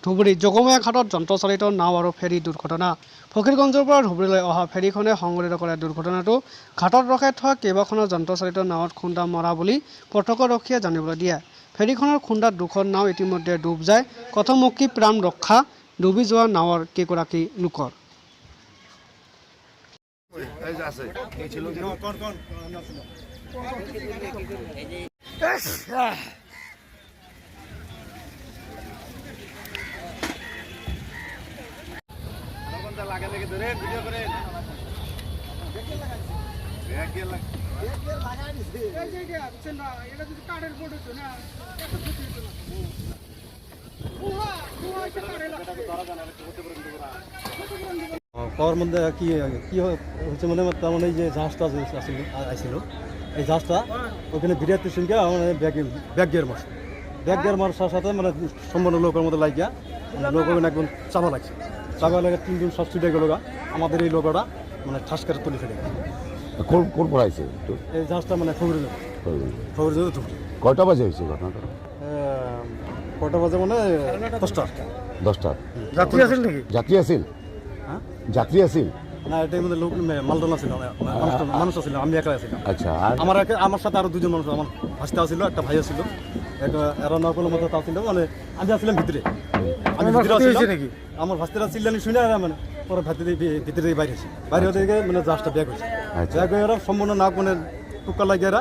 ধুবুৰী যোগমায়া ঘাটত যন্ত্ৰচালিত নাও আৰু ফেৰী দুৰ্ঘটনা। ফকীৰগঞ্জৰ পৰা ধুবুৰীলৈ অহা ফেৰীখনে সংঘটিত কৰে দুৰ্ঘটনাটো। ঘাটত ৰখাই থোৱা কেইবাখনো যন্ত্ৰচালিত নাৱত খুন্দা মৰা বুলি প্ৰত্যক্ষদৰ্শীয়ে জানিবলৈ দিয়ে। ফেৰীখনৰ খুন্দাত দুখন নাও ইতিমধ্যে ডুব যায়। কথমুখী প্ৰাণ ৰক্ষা ডুবি যোৱা নাৱৰ কেইগৰাকী লোকৰ। পাওয়ার মধ্যে কি হচ্ছে মানে তার মানে যে জাহাজটা আসছিল এই জাহাজটা ওখানে বিরাটের সঙ্গে মানে ব্যাক গিয়ার মারছে। ব্যাক গিয়ার মারার সাথে মানে সম্পূর্ণ লোকের মধ্যে লাগিয়া লোক একদম চাপা লাগছে। চাপা লাগে তিনজন সব ছুটে গেল। আমাদের এই লোকটা মানে ঠাস করে তুলে ফেলে গেছে। কোন পড়াইছে এই জাহাজটা মানে খবর কয়টা বাজে হয়েছে ঘটনাটা? কটা বাজে মানে 10টা। যাত্রী আছিল নাকি? যাত্রী আছিল, হ্যাঁ যাত্রী আছিল না, এটার মধ্যে লোক মালটন আছিল, মানুষ আছিল, আমি একা ছিলাম। আচ্ছা, আমার সাথে আরো দুজন মানুষ, আমার ভাস্তা ছিল, একটা ভাই ছিল, এরা নকলের মধ্যে তা ছিল। মানে আমি আসলাম ভিতরে, নাকি আমার ভাস্তারা চিল্লানি শুনে মানে পরে ভিতরে বাইরে হতে গিয়ে মানে জাহাজটা ব্যাগ হয়েছে। ব্যাগ হয়ে এরা সম্পূর্ণ নাক মানে টুকা লাগিয়ে এরা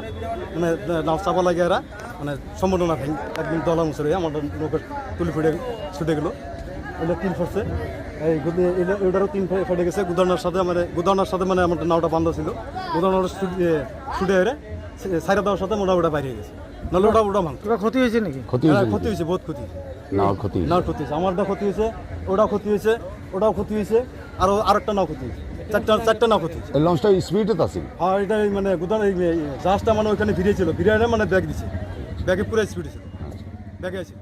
মানে নাও চাপা লাগিয়ে এরা মানে সম্পূর্ণ না ভেঙে একদম দলা মুসরে আমার লোকের তুলি ফুটে ছুটে গেলো। এটা 3 ফুটছে, এই ওটারও 3 ফেটে গেছে। গুদানার সাথে মানে আমার নাওটা বান্ধা ছিল। গুদানার ছুটে এরে সাইডে দেওয়ার সাথে মোটা বাইরে গেছে। নাহলে ওটা ভাঙতো। ক্ষতি হয়েছে নাকি? ক্ষতি হয়েছে, বহুত ক্ষতি হয়েছে। নাও ক্ষতি হয়েছে, আমারটা ক্ষতি হয়েছে, ওটাও ক্ষতি হয়েছে, ওটাও ক্ষতি হয়েছে, আরেকটা নাও ক্ষতি হয়েছে। চারটা নাও ক্ষতি হয়েছে। এই লঞ্চটা স্পিডে আছিল। হ্যাঁ, এটা মানে গুদান জাহাজটা মানে ওইখানে ভিড়িয়েছিল, ভিড়িয়ে মানে ব্যাগ দিছে, ব্যাগে পুরো স্পিডে ছিল, ব্যাগে আছে।